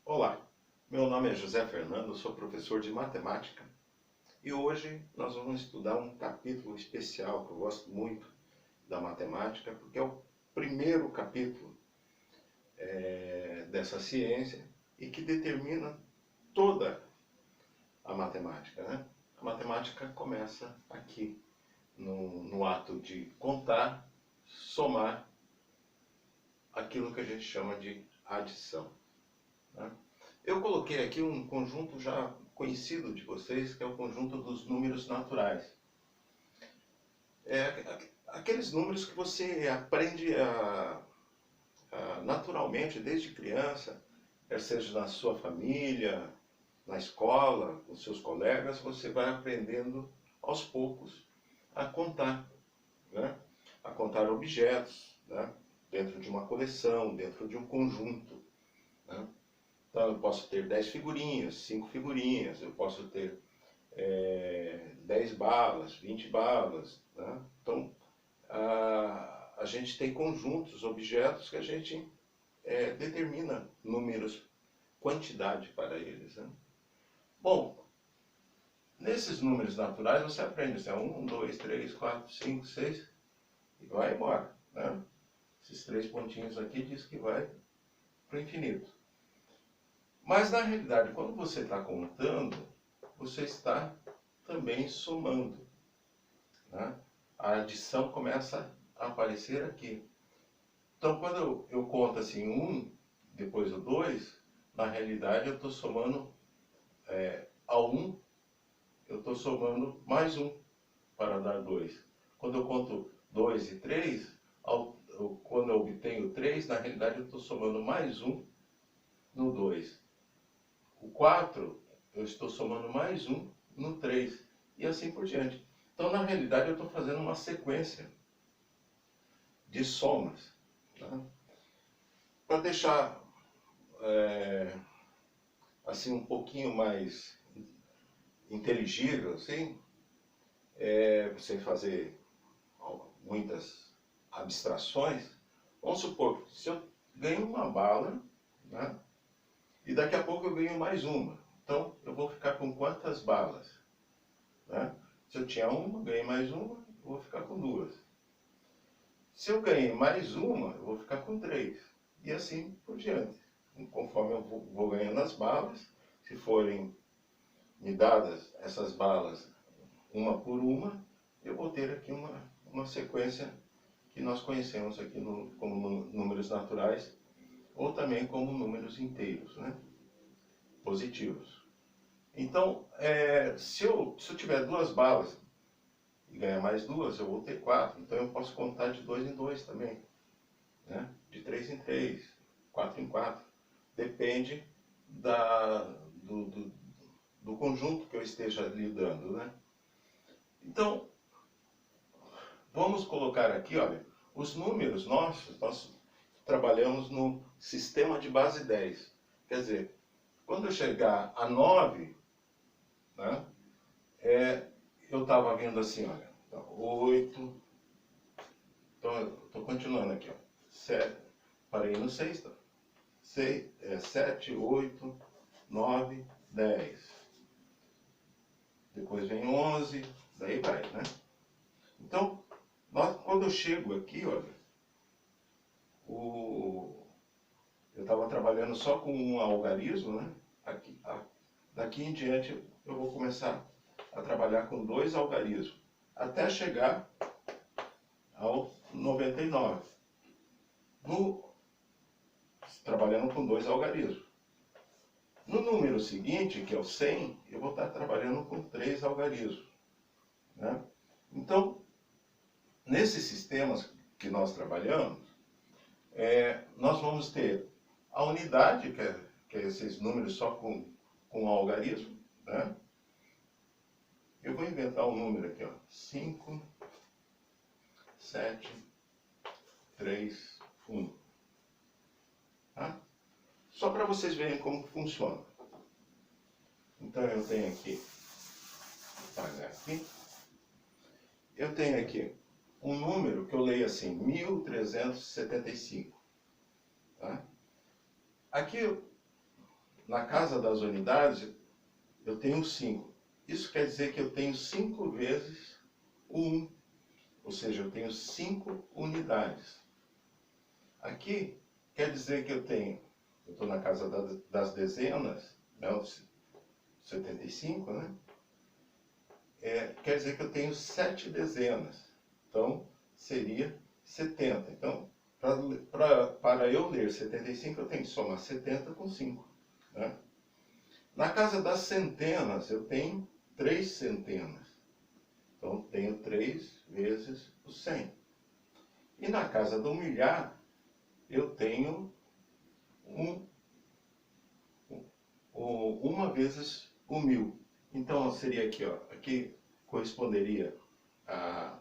Olá, meu nome é José Fernando, sou professor de matemática e hoje nós vamos estudar um capítulo especial que eu gosto muito da matemática, porque é o primeiro capítulo dessa ciência e que determina toda a matemática, né? A matemática começa aqui, no ato de contar, somar aquilo que a gente chama de adição, né? Eu coloquei aqui um conjunto já conhecido de vocês, que é o conjunto dos números naturais. Aqueles números que você aprende naturalmente desde criança, quer seja na sua família, na escola, com seus colegas, você vai aprendendo aos poucos a contar, né? A contar objetos, né? Dentro de uma coleção, dentro de um conjunto, né? Então eu posso ter 10 figurinhas, 5 figurinhas, eu posso ter 10 balas, 20 balas, né? Então a gente tem conjuntos, objetos que a gente determina números, quantidade para eles, né? Bom, nesses números naturais você aprende assim, 1, 2, 3, 4, 5, 6 e vai embora, né? Esses três pontinhos aqui diz que vai para o infinito. Mas na realidade, quando você está contando, você está também somando, né? A adição começa a aparecer aqui. Então quando eu conto assim 1, depois o 2, na realidade eu estou somando ao 1, eu estou somando mais 1 para dar 2. Quando eu conto 2 e 3, quando eu obtenho 3, na realidade eu estou somando mais 1 no 2. O 4, eu estou somando mais 1 no 3. E assim por diante. Então, na realidade, eu estou fazendo uma sequência de somas. Tá? Para deixar assim um pouquinho mais inteligível, assim, sem fazer muitas abstrações, vamos supor que se eu ganho uma bala, né? E daqui a pouco eu ganho mais uma. Então, eu vou ficar com quantas balas? Né? Se eu tinha uma, ganhei mais uma, eu vou ficar com duas. Se eu ganhei mais uma, eu vou ficar com três. E assim por diante. Conforme eu vou ganhando as balas, se forem me dadas essas balas uma por uma, eu vou ter aqui uma sequência que nós conhecemos aqui como números naturais, ou também como números inteiros, né? Positivos. Então, se eu tiver duas balas e ganhar mais duas, eu vou ter 4. Então eu posso contar de 2 em 2 também, né? De 3 em 3, 4 em 4. Depende do conjunto que eu esteja lidando, né? Então, vamos colocar aqui, olha, os números nossos, nós trabalhamos no sistema de base 10. Quer dizer, quando eu chegar a 9, né, eu estava vendo assim, olha, 8. Então, eu estou continuando aqui, ó. 7, parei no 6, tá? 7, 8, 9, 10. Depois vem 11, daí vai, né? Então, quando eu chego aqui, olha, eu estava trabalhando só com um algarismo, né? Daqui em diante eu vou começar a trabalhar com 2 algarismos, até chegar ao 99. Trabalhando com 2 algarismos. No número seguinte, que é o 100, eu vou estar trabalhando com 3 algarismos, né? Então, nesses sistemas que nós trabalhamos, nós vamos ter a unidade, que é esses números só com algarismo, né? Eu vou inventar um número aqui, ó. 5, 7, 3, 1. Tá? Só para vocês verem como funciona. Então eu tenho aqui, vou apagar aqui. Eu tenho aqui um número que eu leio assim, 1375. Tá? Aqui na casa das unidades, eu tenho 5. Isso quer dizer que eu tenho 5 vezes o 1. Ou seja, eu tenho 5 unidades. Aqui, quer dizer que eu estou na casa das dezenas, né, 75, né? Quer dizer que eu tenho 7 dezenas. Então, seria 70. Então, para eu ler 75, eu tenho que somar 70 com 5. Né? Na casa das centenas, eu tenho 3 centenas. Então, tenho 3 vezes o 100. E na casa do milhar, eu tenho 1 vezes o 1000. Então, seria aqui, ó, aqui corresponderia a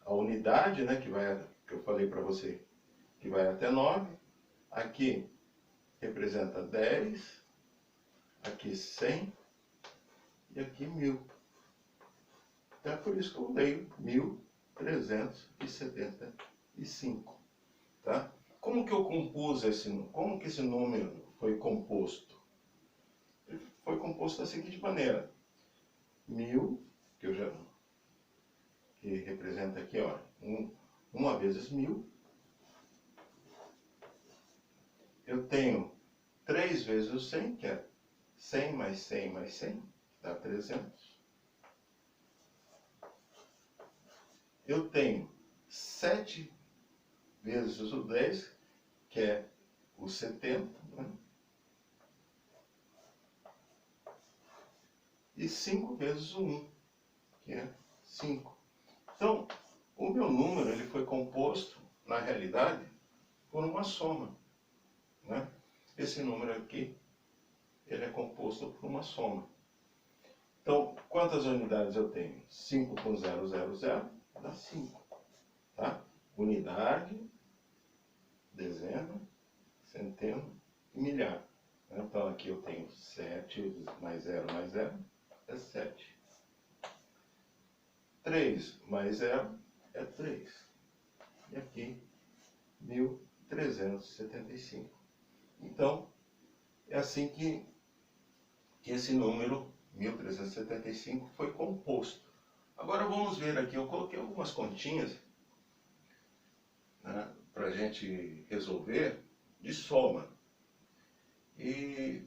unidade, né, que eu falei para você, que vai até 9. Aqui representa 10, aqui 100 e aqui 1000. Então é por isso que eu leio 1375. Tá? Como que eu compus como que esse número foi composto? Ele foi composto da seguinte maneira: 1000, que representa aqui, ó, 1 vezes 1000. Eu tenho 3 vezes o 100, que é 100 mais 100 mais 100, dá 300. Eu tenho 7 vezes o 10, que é o 70, né? E 5 vezes o 1, que é 5. Então, o meu número ele foi composto, na realidade, por uma soma. Né? Esse número aqui, ele é composto por uma soma. Então, quantas unidades eu tenho? 5 com 0, 0, 0, dá 5. Tá? Unidade, dezena, centena e milhar. Então, aqui eu tenho 7 mais 0 é 7. 3 mais 0 é 3. E aqui, 1375. Então, é assim que esse número 1375 foi composto. Agora vamos ver aqui, eu coloquei algumas continhas, né, para a gente resolver de soma. E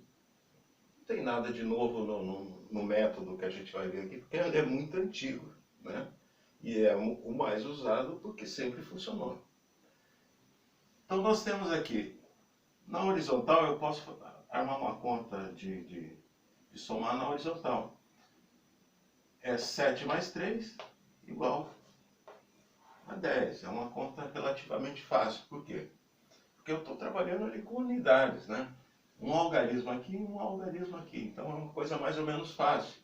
não tem nada de novo no método que a gente vai ver aqui, porque ele é muito antigo, né? E é o mais usado porque sempre funcionou. Então nós temos aqui, na horizontal eu posso armar uma conta de somar na horizontal. É 7 mais 3 igual a 10. É uma conta relativamente fácil. Por quê? Porque eu estou trabalhando ali com unidades, né? Um algarismo aqui e um algarismo aqui. Então é uma coisa mais ou menos fácil.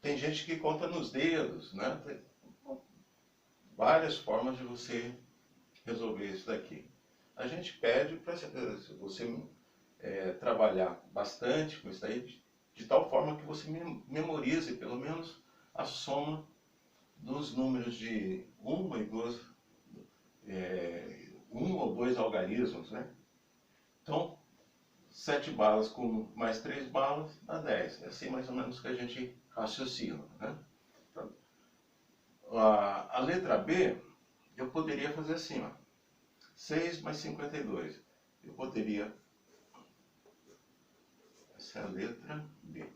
Tem gente que conta nos dedos, né? Tem várias formas de você resolver isso daqui. A gente pede para você trabalhar bastante com isso daí, de tal forma que você memorize pelo menos a soma dos números de 1 ou 2 algarismos, né? Então, 7 balas com mais 3 balas dá 10. É assim mais ou menos que a gente raciocina, né? Então, a letra B, eu poderia fazer assim, ó. 6 mais 52. Eu poderia... Essa é a letra B.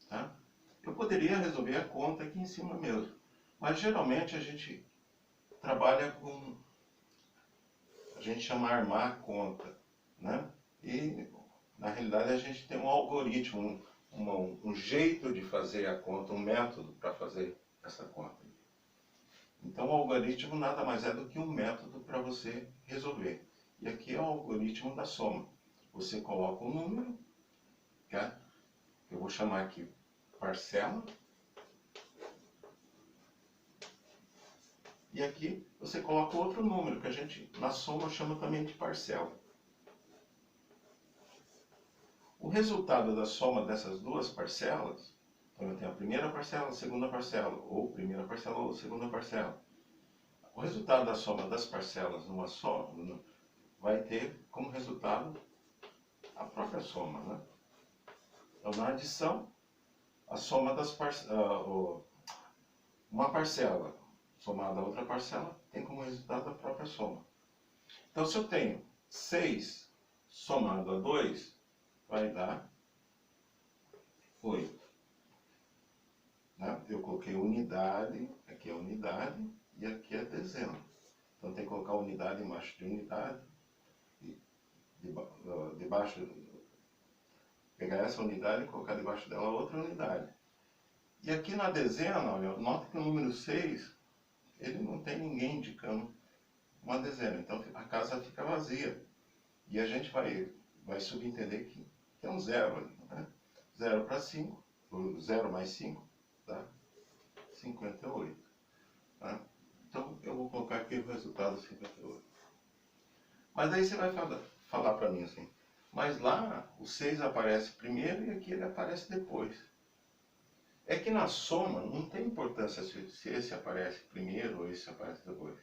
Tá? Eu poderia resolver a conta aqui em cima mesmo. Mas geralmente a gente trabalha com... A gente chama armar a conta, né? E na realidade a gente tem um algoritmo, um jeito de fazer a conta, um método para fazer essa conta. Então o algoritmo nada mais é do que um método para você resolver. E aqui é o algoritmo da soma. Você coloca um número, tá? Eu vou chamar aqui parcela. E aqui você coloca outro número, que a gente na soma chama também de parcela. O resultado da soma dessas duas parcelas, então eu tenho a primeira parcela, a segunda parcela, ou primeira parcela ou segunda parcela. O resultado da soma das parcelas numa só vai ter como resultado a própria soma, né? Então, na adição, a soma das uma parcela somada a outra parcela tem como resultado a própria soma. Então, se eu tenho 6 somado a 2, vai dar 8. Né? Eu coloquei unidade, aqui é unidade e aqui é dezena. Então, tem que colocar unidade embaixo de unidade. E debaixo, pegar essa unidade e colocar debaixo dela outra unidade. E aqui na dezena, olha, nota que o número 6, ele não tem ninguém indicando uma dezena. Então, a casa fica vazia. E a gente vai subentender que é um zero ali, né? 0 para 5, 0 mais 5 dá 58. Tá? Então, eu vou colocar aqui o resultado 58. Mas aí você vai falar para mim assim, mas lá o 6 aparece primeiro e aqui ele aparece depois. É que na soma não tem importância se esse aparece primeiro ou esse aparece depois.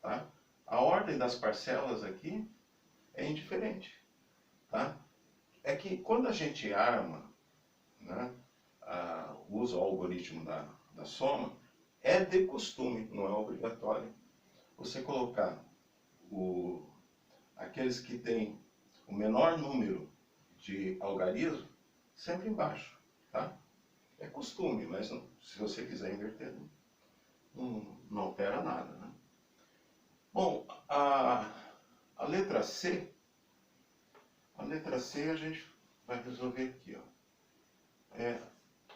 Tá? A ordem das parcelas aqui é indiferente. Tá? É que quando a gente arma, né, usa o algoritmo da soma, é de costume, não é obrigatório, você colocar aqueles que têm o menor número de algarismo sempre embaixo. Tá? É costume, mas não, se você quiser inverter, não altera nada. Né? Bom, a letra C, a gente vai resolver aqui. Ó. É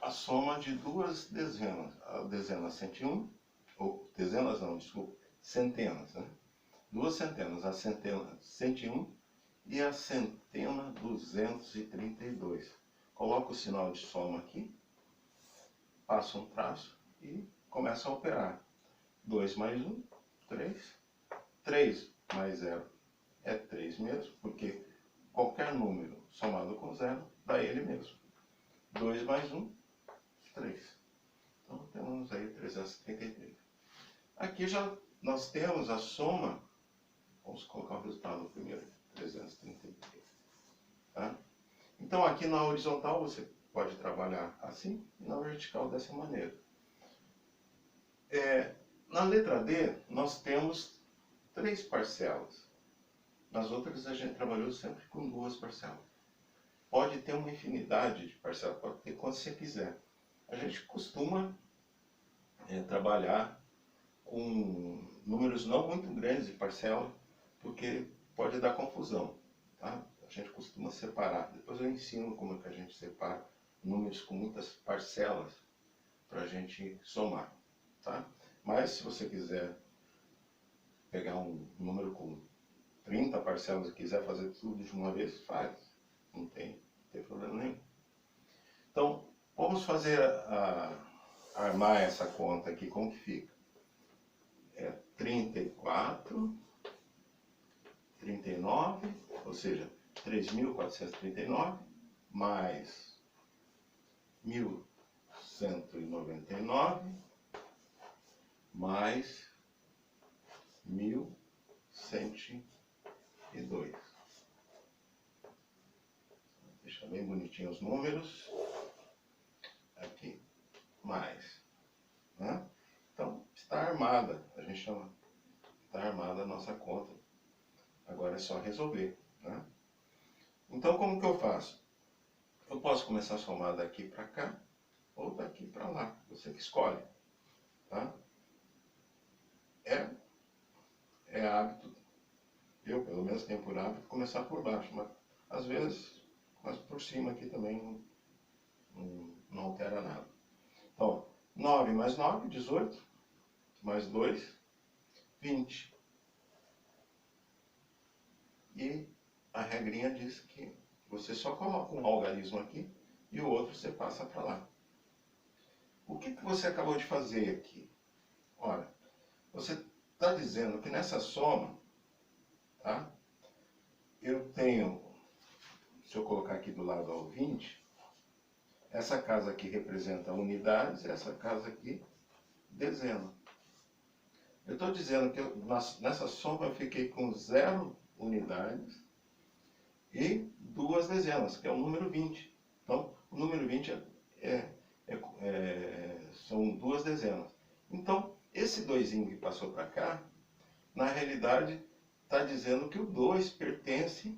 a soma de duas dezenas. A dezena 101, ou dezenas não, desculpa, centenas. Né? Duas centenas, a centena 101 e a centena 232. Coloca o sinal de soma aqui, passa um traço e começa a operar. 2 mais 1, 3. 3 mais 0 é 3 mesmo, porque qualquer número somado com 0 dá ele mesmo. 2 mais 1, 3. Então temos aí 333. Aqui já nós temos a soma, vamos colocar o resultado primeiro, 333. Tá? Então aqui na horizontal você pode trabalhar assim e na vertical dessa maneira. Na letra D nós temos 3 parcelas. Nas outras a gente trabalhou sempre com 2 parcelas. Pode ter uma infinidade de parcelas, pode ter quanto você quiser. A gente costuma trabalhar com números não muito grandes de parcela, porque pode dar confusão. Tá? A gente costuma separar. Depois eu ensino como é que a gente separa números com muitas parcelas para a gente somar. Tá? Mas se você quiser pegar um número com 30 parcelas e quiser fazer tudo de uma vez, faz. Não tem problema nenhum. Então, vamos fazer armar essa conta aqui, como que fica? 34, 39, ou seja, 3.439 mais 1.199 mais 1.102. Deixa bem bonitinho os números. Aqui, mais. Né? Então, está armada. A gente chama, está armada a nossa conta. Agora é só resolver. Né? Então, como que eu faço? Eu posso começar a somar daqui para cá ou daqui para lá. Você que escolhe. Tá? É hábito, eu pelo menos tenho por hábito, começar por baixo. Mas às vezes, mas por cima aqui também não altera nada. Então, 9 mais 9, 18. Mais 2, 20. E a regrinha diz que você só coloca um algarismo aqui e o outro você passa para lá. O que você acabou de fazer aqui? Olha, você está dizendo que nessa soma, tá? Eu tenho, se eu colocar aqui do lado ao 20, essa casa aqui representa unidades e essa casa aqui dezena. Eu estou dizendo que nessa soma eu fiquei com 0 unidades e duas dezenas, que é o número 20. Então, o número 20 são duas dezenas. Então, esse 2 que passou para cá, na realidade, está dizendo que o 2 pertence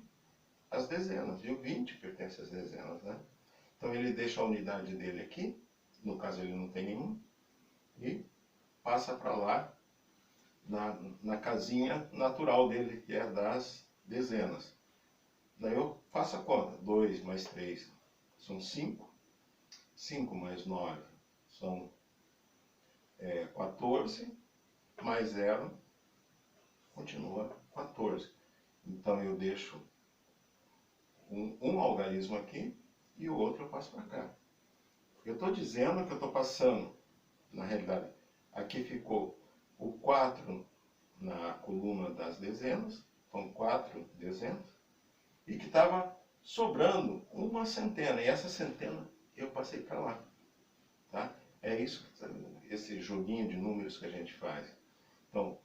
às dezenas, e o 20 pertence às dezenas, né? Então, ele deixa a unidade dele aqui, no caso ele não tem nenhum, e passa para lá, na casinha natural dele, que é das dezenas. Daí eu faço a conta. 2 mais 3 são 5. 5 mais 9 são 14. Mais 0 continua 14. Então eu deixo um algarismo aqui e o outro eu passo para cá. Eu estou dizendo que eu estou passando, na realidade, aqui ficou o 4 na coluna das dezenas, são 4 dezenas, e que estava sobrando uma centena, e essa centena eu passei para lá. Tá? É isso, esse joguinho de números que a gente faz. Então,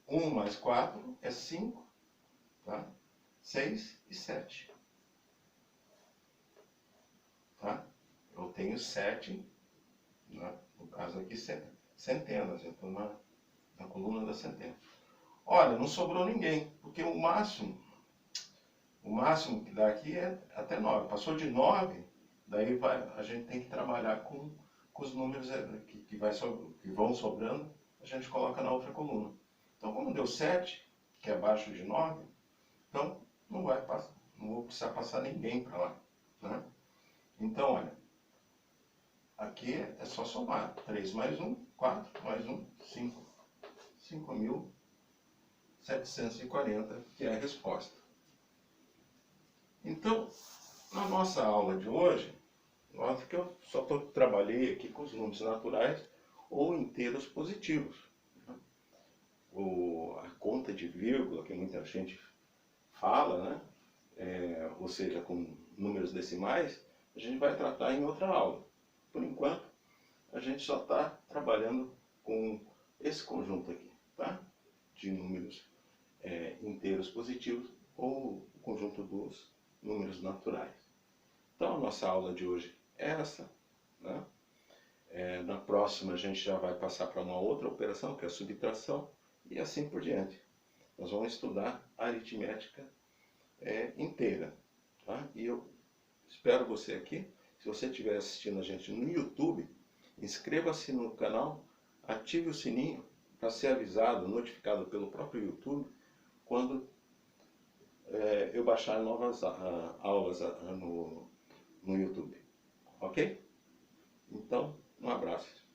1 mais 4 é 5, tá? 6 e 7. Tá? Eu tenho 7, né? No caso aqui, centenas, eu estou na coluna da centena. Olha, não sobrou ninguém, porque o máximo que dá aqui é até 9. Passou de 9, daí a gente tem que trabalhar com os números que vão sobrando, a gente coloca na outra coluna. Então, como deu 7, que é abaixo de 9, então não vou precisar passar ninguém para lá. Né? Então, olha, aqui é só somar. 3 mais 1, 4 mais 1, 5. 5.740, que é a resposta. Então, na nossa aula de hoje, nota que eu só trabalhei aqui com os números naturais ou inteiros positivos. A conta de vírgula, que muita gente fala, né? Ou seja, com números decimais, a gente vai tratar em outra aula. Por enquanto, a gente só está trabalhando com esse conjunto aqui, tá? De números inteiros positivos ou o conjunto dos números naturais. Então, a nossa aula de hoje é essa. Né? Na próxima, a gente já vai passar para uma outra operação, que é a subtração, e assim por diante. Nós vamos estudar a aritmética inteira. Tá? E eu espero você aqui. Se você estiver assistindo a gente no YouTube, inscreva-se no canal, ative o sininho para ser avisado, notificado pelo próprio YouTube, quando eu baixar novas aulas no YouTube. Ok? Então, um abraço.